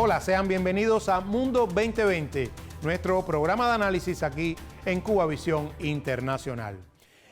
Hola, sean bienvenidos a Mundo 2020, nuestro programa de análisis aquí en Cubavisión Internacional.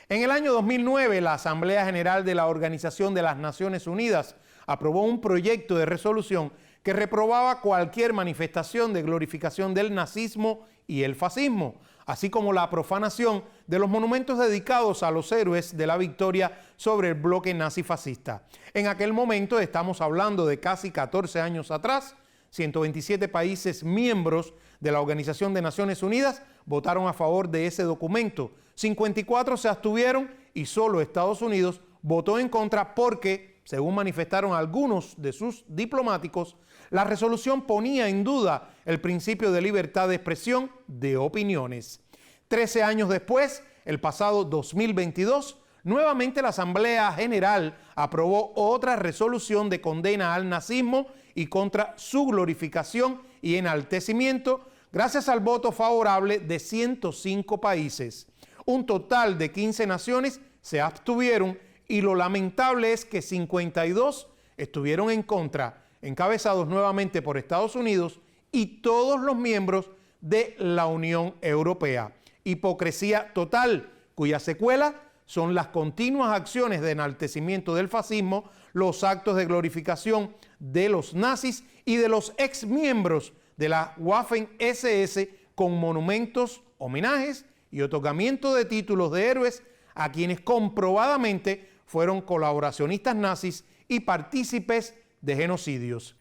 En el año 2009, la Asamblea General de la Organización de las Naciones Unidas aprobó un proyecto de resolución que reprobaba cualquier manifestación de glorificación del nazismo y el fascismo, así como la profanación de los monumentos dedicados a los héroes de la victoria sobre el bloque nazi-fascista. En aquel momento, estamos hablando de casi 14 años atrás, 127 países miembros de la Organización de Naciones Unidas votaron a favor de ese documento. 54 se abstuvieron y solo Estados Unidos votó en contra porque, según manifestaron algunos de sus diplomáticos, la resolución ponía en duda el principio de libertad de expresión de opiniones. 13 años después, el pasado 2022, nuevamente la Asamblea General aprobó otra resolución de condena al nazismo y contra su glorificación y enaltecimiento, gracias al voto favorable de 105 países. Un total de 15 naciones se abstuvieron y lo lamentable es que 52 estuvieron en contra, encabezados nuevamente por Estados Unidos y todos los miembros de la Unión Europea. Hipocresía total, cuya secuela son las continuas acciones de enaltecimiento del fascismo, los actos de glorificación de los nazis y de los exmiembros de la Waffen-SS con monumentos, homenajes y otorgamiento de títulos de héroes a quienes comprobadamente fueron colaboracionistas nazis y partícipes de genocidios.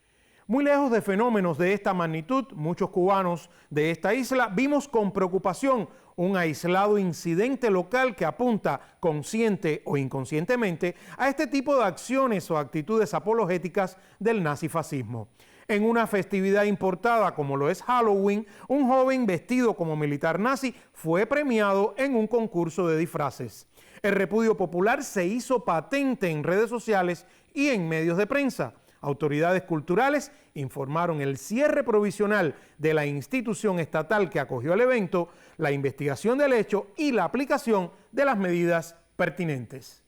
Muy lejos de fenómenos de esta magnitud, muchos cubanos de esta isla vimos con preocupación un aislado incidente local que apunta, consciente o inconscientemente, a este tipo de acciones o actitudes apologéticas del nazifascismo. En una festividad importada como lo es Halloween, un joven vestido como militar nazi fue premiado en un concurso de disfraces. El repudio popular se hizo patente en redes sociales y en medios de prensa. Autoridades culturales informaron el cierre provisional de la institución estatal que acogió el evento, la investigación del hecho y la aplicación de las medidas pertinentes.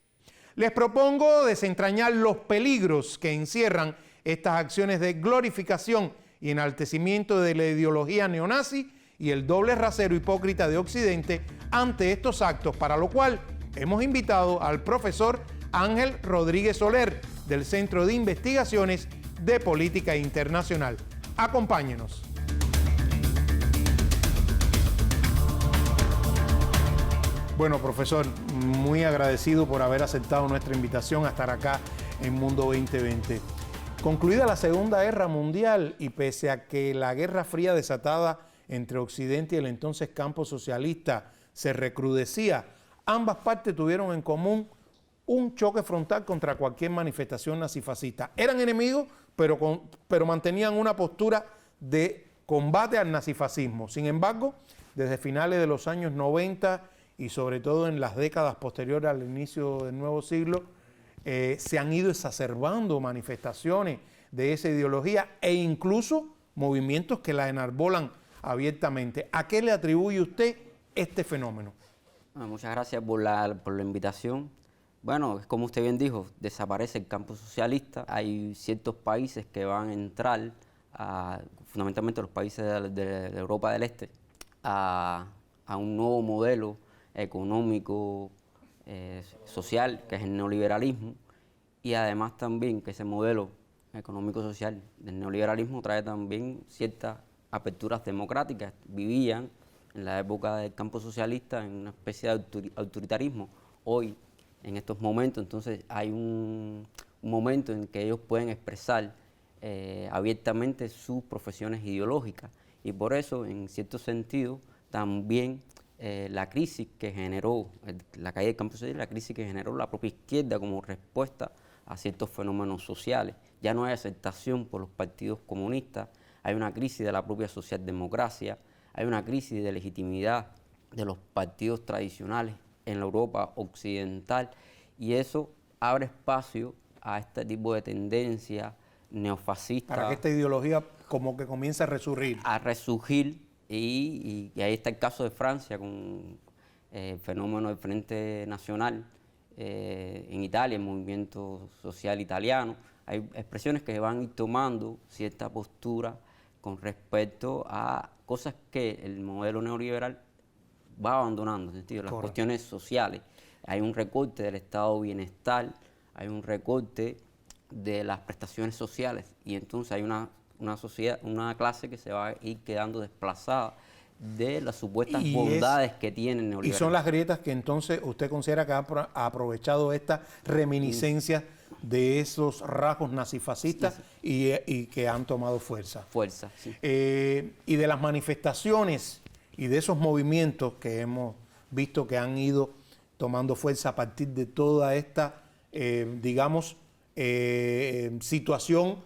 Les propongo desentrañar los peligros que encierran estas acciones de glorificación y enaltecimiento de la ideología neonazi y el doble rasero hipócrita de Occidente ante estos actos, para lo cual hemos invitado al profesor Ángel Rodríguez Soler, del Centro de Investigaciones de Política Internacional. Acompáñenos. Bueno, profesor, muy agradecido por haber aceptado nuestra invitación a estar acá en Mundo 2020. Concluida la Segunda Guerra Mundial y pese a que la Guerra Fría desatada entre Occidente y el entonces campo socialista se recrudecía, ambas partes tuvieron en común un choque frontal contra cualquier manifestación nazifascista. Eran enemigos, pero mantenían una postura de combate al nazifascismo. Sin embargo, desde finales de los años 90 y sobre todo en las décadas posteriores al inicio del nuevo siglo, se han ido exacerbando manifestaciones de esa ideología e incluso movimientos que la enarbolan abiertamente. ¿A qué le atribuye usted este fenómeno? Muchas gracias por la invitación. Bueno, como usted bien dijo, desaparece el campo socialista. Hay ciertos países que van a entrar, fundamentalmente los países de Europa del Este, a un nuevo modelo económico, social, que es el neoliberalismo. Y además también que ese modelo económico-social del neoliberalismo trae también ciertas aperturas democráticas. Vivían en la época del campo socialista en una especie de autoritarismo. Hoy, en estos momentos, entonces hay un momento en que ellos pueden expresar abiertamente sus profesiones ideológicas y por eso, en cierto sentido, también la crisis que generó la caída del campo social, la crisis que generó la propia izquierda como respuesta a ciertos fenómenos sociales. Ya no hay aceptación por los partidos comunistas, hay una crisis de la propia socialdemocracia, hay una crisis de legitimidad de los partidos tradicionales en la Europa occidental y eso abre espacio a este tipo de tendencia neofascista. Para que esta ideología como que comience a resurgir. A resurgir y ahí está el caso de Francia con el fenómeno del Frente Nacional, en Italia, el movimiento social italiano. Hay expresiones que van a ir tomando cierta postura con respecto a cosas que el modelo neoliberal va abandonando, en sentido, las cuestiones sociales. Hay un recorte del estado de bienestar, hay un recorte de las prestaciones sociales y entonces hay una sociedad, una clase que se va a ir quedando desplazada de las supuestas bondades que tiene el neoliberalismo. Y son las grietas que entonces usted considera que ha aprovechado esta reminiscencia de esos rasgos nazifascistas y que han tomado fuerza. Sí. Y de las manifestaciones y de esos movimientos que hemos visto que han ido tomando fuerza a partir de toda esta, situación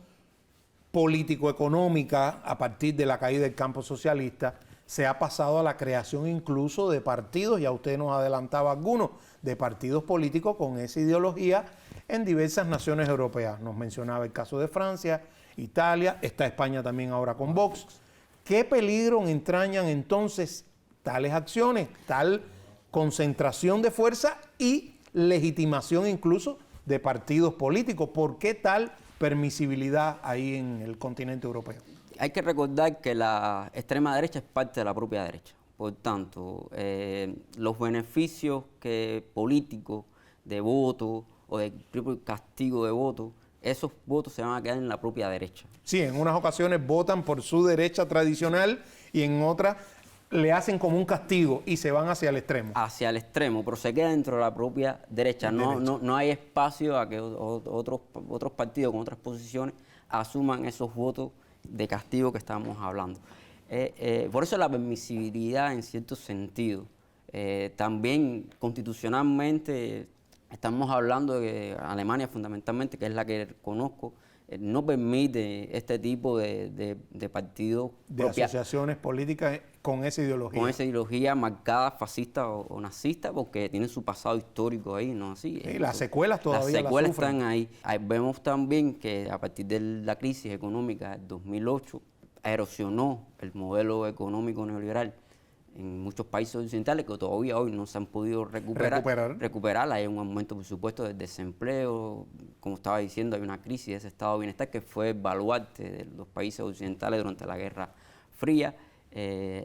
político-económica a partir de la caída del campo socialista, se ha pasado a la creación incluso de partidos, ya usted nos adelantaba algunos, de partidos políticos con esa ideología en diversas naciones europeas. Nos mencionaba el caso de Francia, Italia, está España también ahora con Vox. ¿Qué peligro entrañan entonces tales acciones, tal concentración de fuerza y legitimación incluso de partidos políticos? ¿Por qué tal permisibilidad ahí en el continente europeo? Hay que recordar que la extrema derecha es parte de la propia derecha. Por tanto, los beneficios políticos de voto o del propio castigo de voto, esos votos se van a quedar en la propia derecha. Sí, en unas ocasiones votan por su derecha tradicional y en otras le hacen como un castigo y se van hacia el extremo. Hacia el extremo, pero se queda dentro de la propia derecha. No hay espacio a que otros partidos con otras posiciones asuman esos votos de castigo que estamos hablando. Por eso la permisibilidad en cierto sentido. También constitucionalmente estamos hablando de que Alemania fundamentalmente, que es la que conozco, no permite este tipo de partidos. De asociaciones políticas con esa ideología. Con esa ideología marcada fascista o nazista, porque tienen su pasado histórico ahí, ¿no? Así. Sí, las secuelas todavía las secuelas sufren. están ahí. Vemos también que a partir de la crisis económica del 2008, erosionó el modelo económico neoliberal en muchos países occidentales que todavía hoy no se han podido recuperar. Hay un aumento, por supuesto, del desempleo. Como estaba diciendo, hay una crisis de ese estado de bienestar que fue el baluarte de los países occidentales durante la Guerra Fría.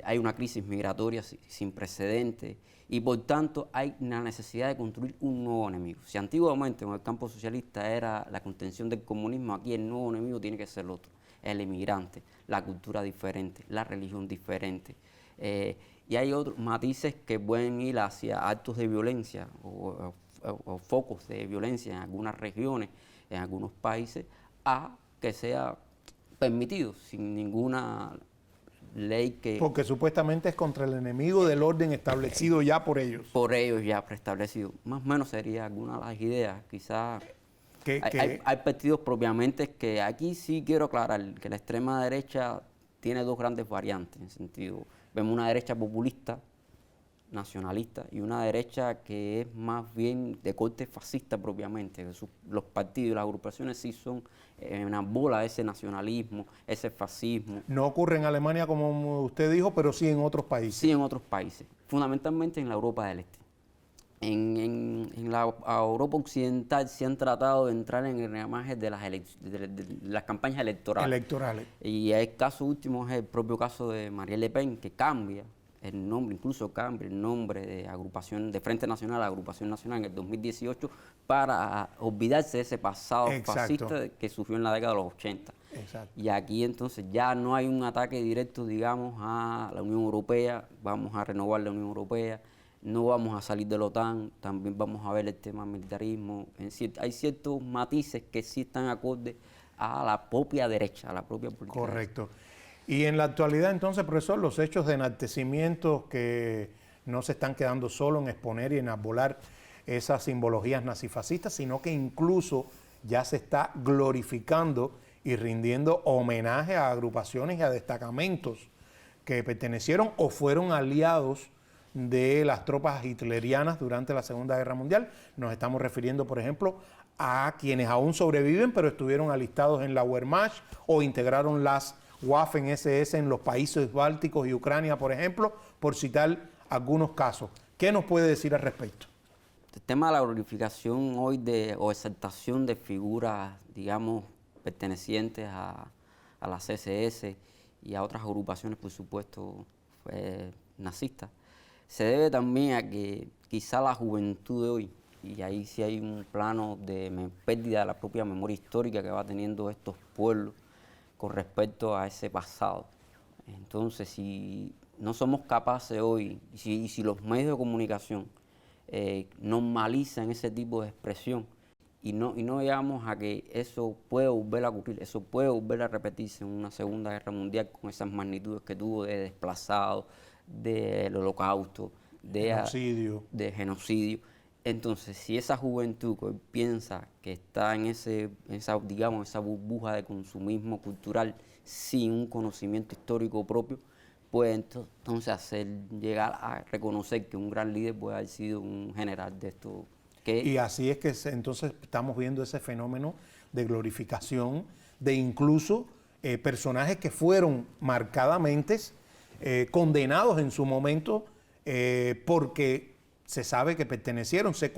Hay una crisis migratoria sin precedentes y, por tanto, hay una necesidad de construir un nuevo enemigo. Si antiguamente en el campo socialista era la contención del comunismo, aquí el nuevo enemigo tiene que ser el otro, el inmigrante, la cultura diferente, la religión diferente. Y hay otros matices que pueden ir hacia actos de violencia o focos de violencia en algunas regiones, en algunos países, a que sea permitido sin ninguna ley que... Porque supuestamente es contra el enemigo del orden establecido ya por ellos. Por ellos ya preestablecido. Más o menos sería alguna de las ideas. Quizás hay partidos propiamente que aquí sí quiero aclarar que la extrema derecha tiene dos grandes variantes en sentido. Vemos una derecha populista, nacionalista, y una derecha que es más bien de corte fascista propiamente. Los partidos y las agrupaciones sí son una bola de ese nacionalismo, ese fascismo. No ocurre en Alemania como usted dijo, pero sí en otros países. Sí, en otros países, fundamentalmente en la Europa del Este. En la Europa occidental se han tratado de entrar en el ramaje de las campañas electorales. Y el caso último es el propio caso de Marine Le Pen, que cambia el nombre, incluso cambia el nombre de agrupación, de Frente Nacional a Agrupación Nacional en el 2018 para olvidarse de ese pasado fascista que sufrió en la década de los 80. Exacto. Y aquí entonces ya no hay un ataque directo, digamos, a la Unión Europea, vamos a renovar la Unión Europea, no vamos a salir de la OTAN, también vamos a ver el tema del militarismo. Hay ciertos matices que sí están acordes a la propia derecha, a la propia política. Correcto. Y en la actualidad, entonces, profesor, los hechos de enaltecimiento que no se están quedando solo en exponer y en enarbolar esas simbologías nazifascistas, sino que incluso ya se está glorificando y rindiendo homenaje a agrupaciones y a destacamentos que pertenecieron o fueron aliados de las tropas hitlerianas durante la Segunda Guerra Mundial. Nos estamos refiriendo, por ejemplo, a quienes aún sobreviven, pero estuvieron alistados en la Wehrmacht o integraron las Waffen-SS en los países bálticos y Ucrania, por ejemplo, por citar algunos casos. ¿Qué nos puede decir al respecto? El tema de la glorificación hoy o exaltación de figuras, digamos, pertenecientes a la CSS y a otras agrupaciones, por supuesto, nazistas, se debe también a que quizá la juventud de hoy, y ahí sí hay un plano de pérdida de la propia memoria histórica que va teniendo estos pueblos con respecto a ese pasado. Entonces, si no somos capaces hoy, y si los medios de comunicación normalizan ese tipo de expresión, y no llegamos a que eso puede volver a ocurrir, eso puede volver a repetirse en una Segunda Guerra Mundial con esas magnitudes que tuvo de desplazados, del Holocausto, de genocidio. Entonces, si esa juventud que hoy piensa que está en esa burbuja de consumismo cultural sin un conocimiento histórico propio, puede entonces hacer llegar a reconocer que un gran líder puede haber sido un general de esto. Y así es que entonces estamos viendo ese fenómeno de glorificación de incluso personajes que fueron marcadamente condenados en su momento porque se sabe que pertenecieron, se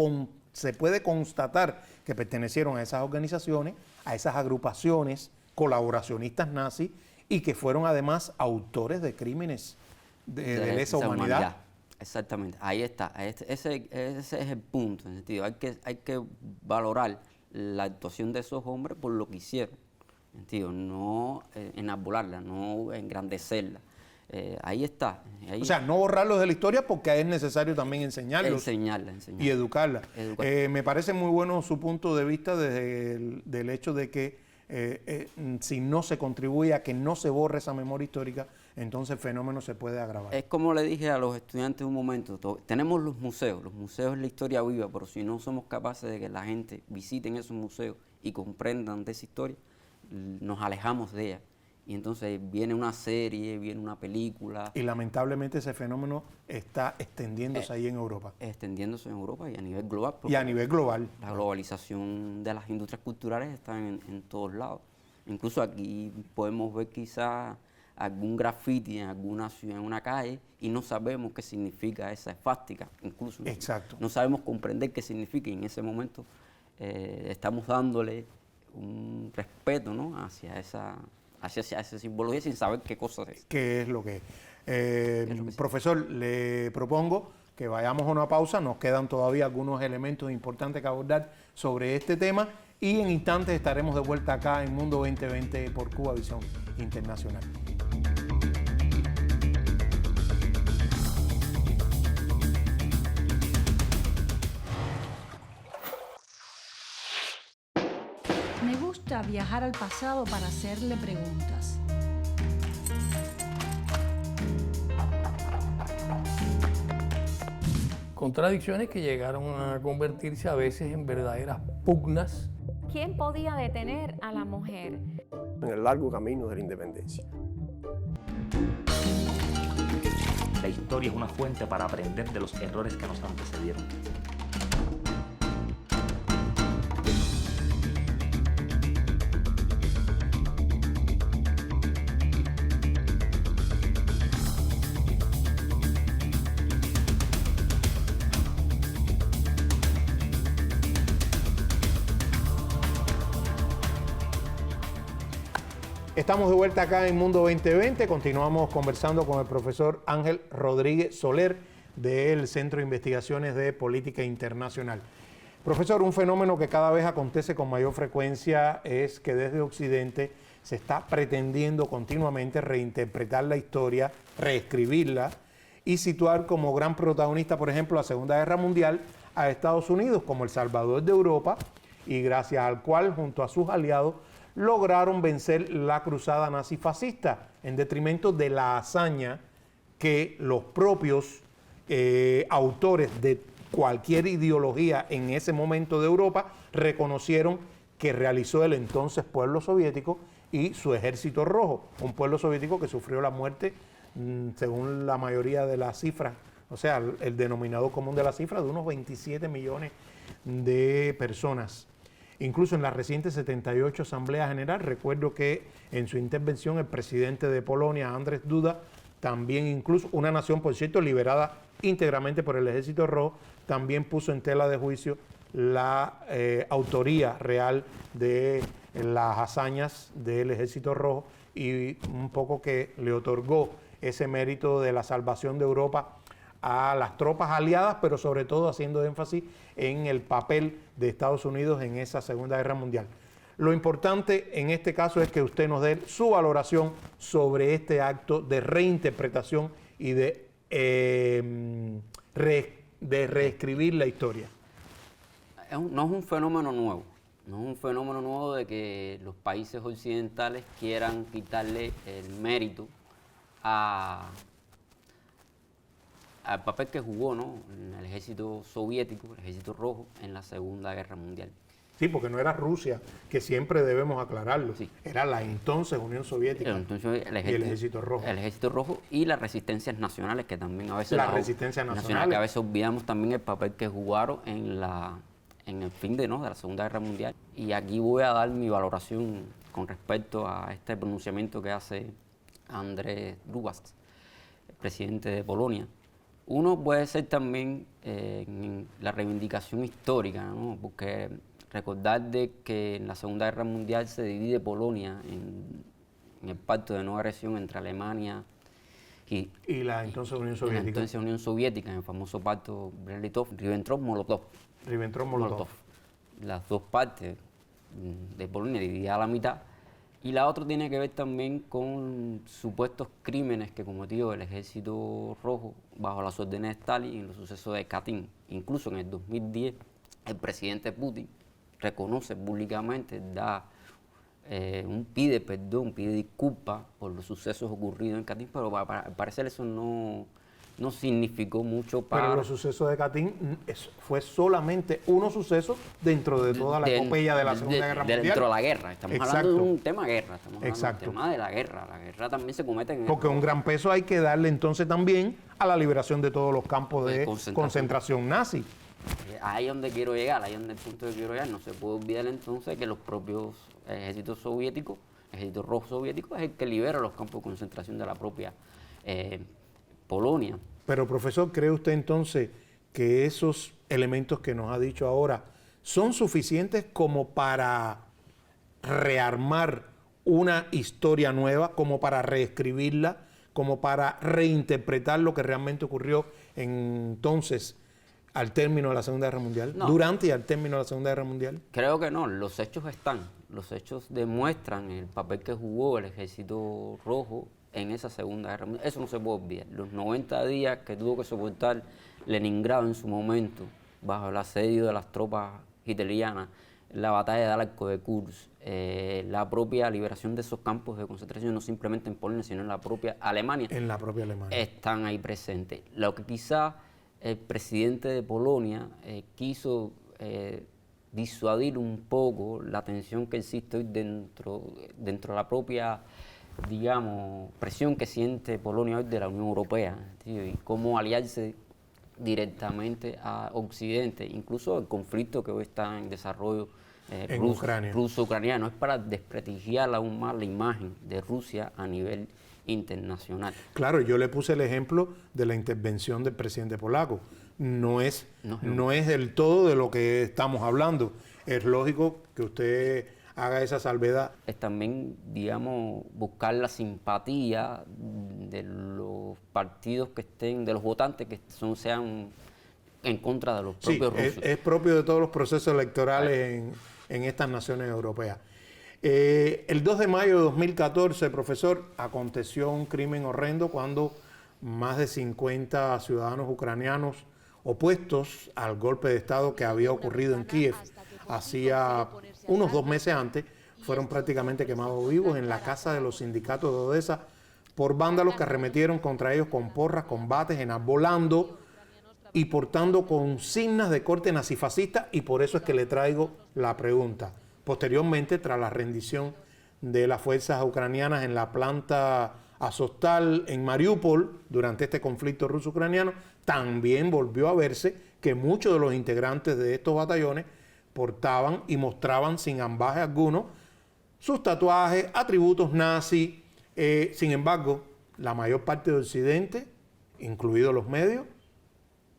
puede constatar que pertenecieron a esas organizaciones, a esas agrupaciones colaboracionistas nazis y que fueron además autores de crímenes de lesa humanidad. Exactamente, ahí está, ese es el punto, en el sentido, hay que valorar la actuación de esos hombres por lo que hicieron, en el sentido, no enarbolarla, no engrandecerla. Ahí está. O sea, no borrarlos de la historia porque es necesario también enseñarlos. Enseñarla. Y educarla. Me parece muy bueno su punto de vista del hecho de que si no se contribuye a que no se borre esa memoria histórica, entonces el fenómeno se puede agravar. Es como le dije a los estudiantes un momento, tenemos los museos es la historia viva, pero si no somos capaces de que la gente visite esos museos y comprendan de esa historia, nos alejamos de ella. Y entonces viene una serie, viene una película. Y lamentablemente ese fenómeno está extendiéndose ahí en Europa. Extendiéndose en Europa y a nivel global. Y a nivel global. La globalización de las industrias culturales está en todos lados. Incluso aquí podemos ver quizás algún graffiti en alguna ciudad, en una calle, y no sabemos qué significa esa esvástica. Incluso exacto. No sabemos comprender qué significa y en ese momento estamos dándole un respeto, ¿no?, hacia esa simbología sin saber qué cosa es. ¿Qué es lo que es? Profesor, le propongo que vayamos a una pausa, nos quedan todavía algunos elementos importantes que abordar sobre este tema y en instantes estaremos de vuelta acá en Mundo 2020 por Cuba Visión Internacional. Me gusta viajar al pasado para hacerle preguntas. Contradicciones que llegaron a convertirse a veces en verdaderas pugnas. ¿Quién podía detener a la mujer? En el largo camino de la independencia. La historia es una fuente para aprender de los errores que nos antecedieron. Estamos de vuelta acá en Mundo 2020, continuamos conversando con el profesor Ángel Rodríguez Soler del Centro de Investigaciones de Política Internacional. Profesor, un fenómeno que cada vez acontece con mayor frecuencia es que desde Occidente se está pretendiendo continuamente reinterpretar la historia, reescribirla y situar como gran protagonista, por ejemplo, la Segunda Guerra Mundial a Estados Unidos como el salvador de Europa y gracias al cual, junto a sus aliados, lograron vencer la cruzada nazifascista en detrimento de la hazaña que los propios autores de cualquier ideología en ese momento de Europa reconocieron que realizó el entonces pueblo soviético y su ejército rojo, un pueblo soviético que sufrió la muerte, según la mayoría de las cifras, o sea, el denominador común de las cifras, de unos 27 millones de personas. Incluso en la reciente 78 Asamblea General, recuerdo que en su intervención el presidente de Polonia, Andrzej Duda, también incluso una nación, por cierto, liberada íntegramente por el Ejército Rojo, también puso en tela de juicio la autoría real de las hazañas del Ejército Rojo, y un poco que le otorgó ese mérito de la salvación de Europa a las tropas aliadas, pero sobre todo haciendo énfasis en el papel de Estados Unidos en esa Segunda Guerra Mundial. Lo importante en este caso es que usted nos dé su valoración sobre este acto de reinterpretación y de reescribir la historia. No es un fenómeno nuevo. No es un fenómeno nuevo de que los países occidentales quieran quitarle el mérito al papel que jugó, ¿no?, en el ejército soviético, el ejército rojo, en la Segunda Guerra Mundial. Sí, porque no era Rusia, que siempre debemos aclararlo. Sí. Era la entonces Unión Soviética Entonces, y el Ejército Rojo. El Ejército Rojo y las resistencias nacionales, que también a veces... Las resistencias nacionales. Que a veces olvidamos también el papel que jugaron en el fin de la Segunda Guerra Mundial. Y aquí voy a dar mi valoración con respecto a este pronunciamiento que hace Andrzej Duda, el presidente de Polonia. Uno puede ser también en la reivindicación histórica, ¿no?, porque recordar de que en la Segunda Guerra Mundial se divide Polonia en el pacto de no agresión entre Alemania y la entonces Unión la Soviética. entonces Unión Soviética, en el famoso pacto Ribbentrop-Molotov. Ribbentrop-Molotov. Las dos partes de Polonia divididas a la mitad. Y la otra tiene que ver también con supuestos crímenes que cometió el Ejército Rojo bajo las órdenes de Stalin en los sucesos de Katyn. Incluso en el 2010, el presidente Putin reconoce públicamente, pide perdón, pide disculpas por los sucesos ocurridos en Katyn, pero al parecer eso no significó mucho para... Pero los sucesos de Katyn fue solamente uno suceso dentro de toda la epopeya de la Segunda Guerra Mundial. Dentro de la guerra, estamos hablando de un tema guerra, estamos hablando Exacto. del tema de la guerra. La guerra también se comete en... Porque un gran peso hay que darle entonces también a la liberación de todos los campos de concentración nazi. Ahí es donde quiero llegar, ahí es donde el punto que quiero llegar. No se puede olvidar entonces que los propios ejércitos soviéticos, el ejército rojo soviético, es el que libera los campos de concentración de la propia Polonia. Pero profesor, ¿cree usted entonces que esos elementos que nos ha dicho ahora son suficientes como para rearmar una historia nueva, como para reescribirla, como para reinterpretar lo que realmente ocurrió entonces al término de la Segunda Guerra Mundial, no, durante y al término de la Segunda Guerra Mundial? Creo que no, los hechos están, los hechos demuestran el papel que jugó el Ejército Rojo en esa Segunda Guerra Mundial. Eso no se puede olvidar. Los 90 días que tuvo que soportar Leningrado en su momento, bajo el asedio de las tropas hitlerianas, la batalla del Arco de Kursk, la propia liberación de esos campos de concentración, no simplemente en Polonia, sino en la propia Alemania. En la propia Alemania. Están ahí presentes. Lo que quizá el presidente de Polonia quiso disuadir un poco la tensión que existe hoy dentro de la propia, digamos, presión que siente Polonia hoy de la Unión Europea, tío, y cómo aliarse directamente a Occidente, incluso el conflicto que hoy está en desarrollo ruso-ucraniano, es para desprestigiar aún más la imagen de Rusia a nivel internacional. Claro, yo le puse el ejemplo de la intervención del presidente polaco. No es del todo de lo que estamos hablando. Es lógico que usted haga esa salvedad. Es también, digamos, buscar la simpatía de los partidos que estén, de los votantes que sean en contra de los propios rusos. Es propio de todos los procesos electorales en estas naciones europeas. El 2 de mayo de 2014, profesor, aconteció un crimen horrendo cuando más de 50 ciudadanos ucranianos opuestos al golpe de Estado que había ocurrido en Kiev hacía unos 2 meses antes, fueron prácticamente quemados vivos en la casa de los sindicatos de Odessa por vándalos que arremetieron contra ellos con porras, combates, enarbolando y portando consignas de corte nazifascista, y por eso es que le traigo la pregunta. Posteriormente, tras la rendición de las fuerzas ucranianas en la planta Azovstal en Mariupol, durante este conflicto ruso-ucraniano, también volvió a verse que muchos de los integrantes de estos batallones portaban y mostraban sin ambaje alguno sus tatuajes, atributos nazis. Sin embargo, la mayor parte de Occidente, incluidos los medios,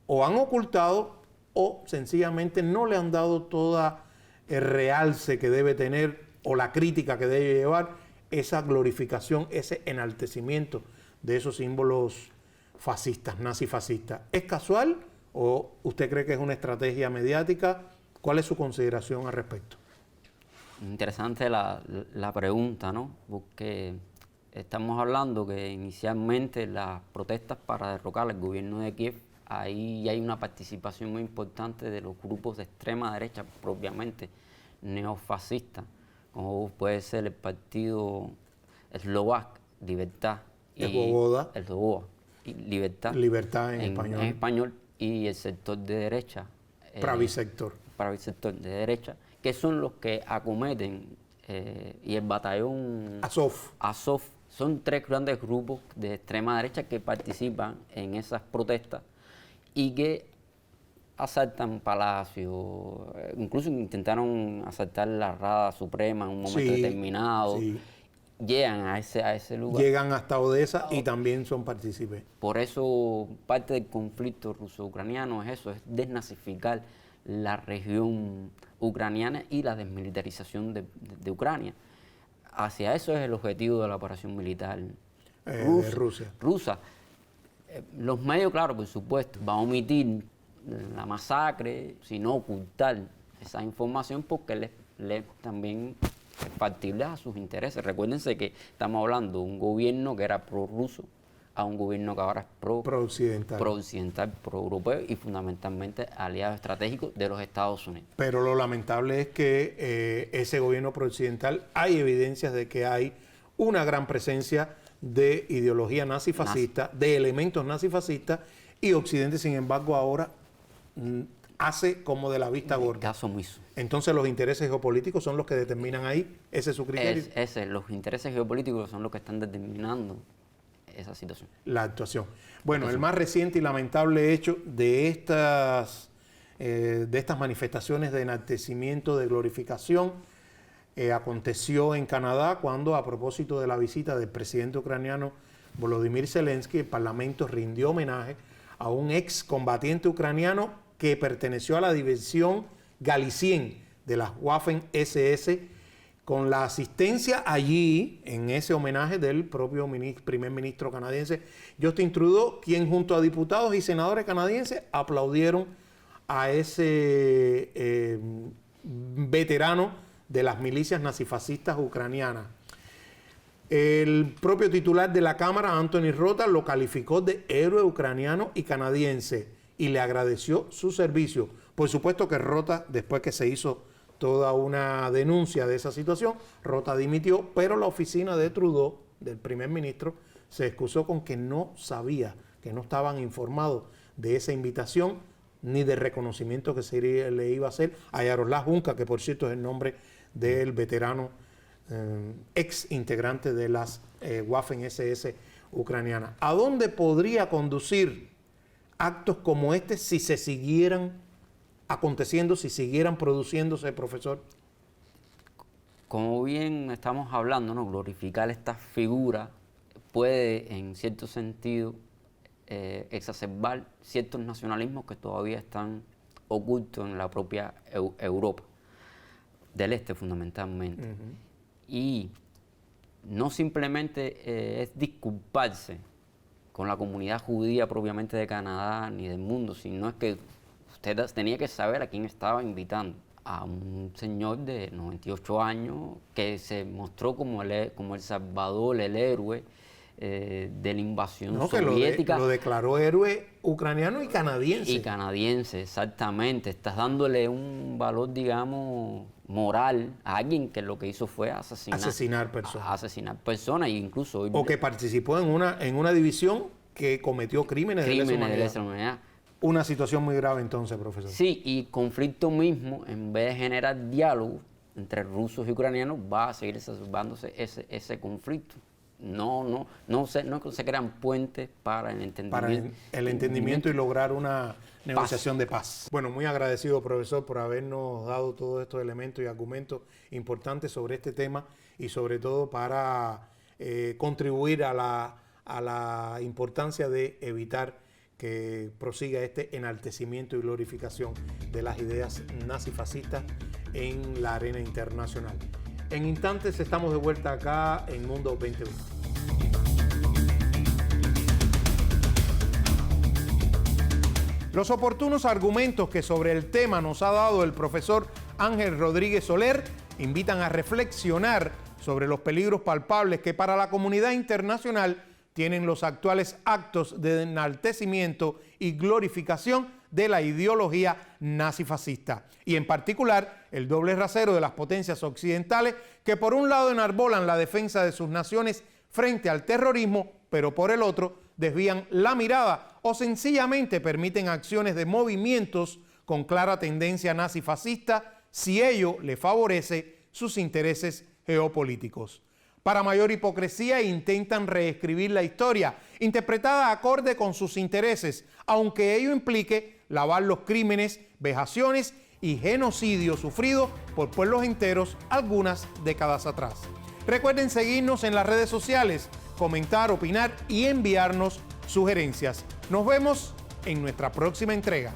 o han ocultado o sencillamente no le han dado toda el realce que debe tener o la crítica que debe llevar esa glorificación, ese enaltecimiento de esos símbolos fascistas, nazifascistas. ¿Es casual o usted cree que es una estrategia mediática? ¿Cuál es su consideración al respecto? Interesante la pregunta, ¿no? Porque estamos hablando que inicialmente las protestas para derrocar al gobierno de Kiev, ahí hay una participación muy importante de los grupos de extrema derecha, propiamente neofascistas, como puede ser el partido eslovaco, Libertad, Svoboda. el Svoboda, y Libertad en español, y el sector de derecha, Pravi sector de derecha, que son los que acometen, y el batallón Azov, son 3 grandes grupos de extrema derecha que participan en esas protestas y que asaltan palacios, incluso intentaron asaltar la Rada Suprema en un momento determinado. Sí. Llegan a ese lugar. Llegan hasta Odessa y también son partícipes. Por eso parte del conflicto ruso-ucraniano es eso, es desnazificar la región ucraniana y la desmilitarización de Ucrania. Hacia eso es el objetivo de la operación militar rusa. Los medios, claro, por supuesto, van a omitir la masacre, sino ocultar esa información porque también es factible a sus intereses. Recuérdense que estamos hablando de un gobierno que era prorruso a un gobierno que ahora es pro-occidental, pro-europeo y fundamentalmente aliado estratégico de los Estados Unidos. Pero lo lamentable es que ese gobierno pro-occidental, hay evidencias de que hay una gran presencia de ideología nazifascista, de elementos nazifascistas, y Occidente, sin embargo, ahora hace como de la vista gorda. Caso omiso. Entonces los intereses geopolíticos son los que determinan ahí, ¿ese es su criterio? Los intereses geopolíticos son los que están determinando esa situación. La actuación. Bueno, el más reciente y lamentable hecho de estas manifestaciones de enaltecimiento, de glorificación, aconteció en Canadá cuando, a propósito de la visita del presidente ucraniano Volodymyr Zelensky, el Parlamento rindió homenaje a un excombatiente ucraniano que perteneció a la división Galicien de las Waffen-SS, con la asistencia allí, en ese homenaje del propio primer ministro canadiense, Justin Trudeau, quien junto a diputados y senadores canadienses aplaudieron a ese veterano de las milicias nazifascistas ucranianas. El propio titular de la Cámara, Anthony Rota, lo calificó de héroe ucraniano y canadiense y le agradeció su servicio. Por supuesto que Rota, después que se hizo toda una denuncia de esa situación, Rota dimitió, pero la oficina de Trudeau, del primer ministro, se excusó con que no sabía, que no estaban informados de esa invitación ni del reconocimiento que le iba a hacer a Yaroslav Hunka, que por cierto es el nombre del veterano ex integrante de las Waffen-SS ucranianas. ¿A dónde podría conducir actos como este si se siguieran aconteciendo, si siguieran produciéndose, profesor? Como bien estamos hablando, ¿no? Glorificar estas figuras puede, en cierto sentido, exacerbar ciertos nacionalismos que todavía están ocultos en la propia Europa, del este fundamentalmente. Y no simplemente es disculparse con la comunidad judía propiamente de Canadá ni del mundo, sino es que usted tenía que saber a quién estaba invitando. A un señor de 98 años que se mostró como el salvador, el héroe de la invasión soviética. Que lo declaró héroe ucraniano y canadiense. Y canadiense, exactamente. Estás dándole un valor, digamos, moral a alguien que lo que hizo fue asesinar personas. Asesinar personas, e incluso... O que participó en una división que cometió crímenes de lesa humanidad. Una situación muy grave entonces, profesor. Sí, y conflicto mismo, en vez de generar diálogo entre rusos y ucranianos, va a seguir exacerbándose ese conflicto. No se crean puentes para el entendimiento. Para el entendimiento y lograr una negociación de paz. Bueno, muy agradecido, profesor, por habernos dado todos estos elementos y argumentos importantes sobre este tema y sobre todo para contribuir a la importancia de evitar que prosiga este enaltecimiento y glorificación de las ideas nazifascistas en la arena internacional. En instantes estamos de vuelta acá en Mundo 2020. Los oportunos argumentos que sobre el tema nos ha dado el profesor Ángel Rodríguez Soler invitan a reflexionar sobre los peligros palpables que para la comunidad internacional tienen los actuales actos de enaltecimiento y glorificación de la ideología nazifascista, y en particular el doble rasero de las potencias occidentales que por un lado enarbolan la defensa de sus naciones frente al terrorismo, pero por el otro desvían la mirada o sencillamente permiten acciones de movimientos con clara tendencia nazifascista si ello le favorece sus intereses geopolíticos. Para mayor hipocresía intentan reescribir la historia, interpretada acorde con sus intereses, aunque ello implique lavar los crímenes, vejaciones y genocidios sufridos por pueblos enteros algunas décadas atrás. Recuerden seguirnos en las redes sociales, comentar, opinar y enviarnos sugerencias. Nos vemos en nuestra próxima entrega.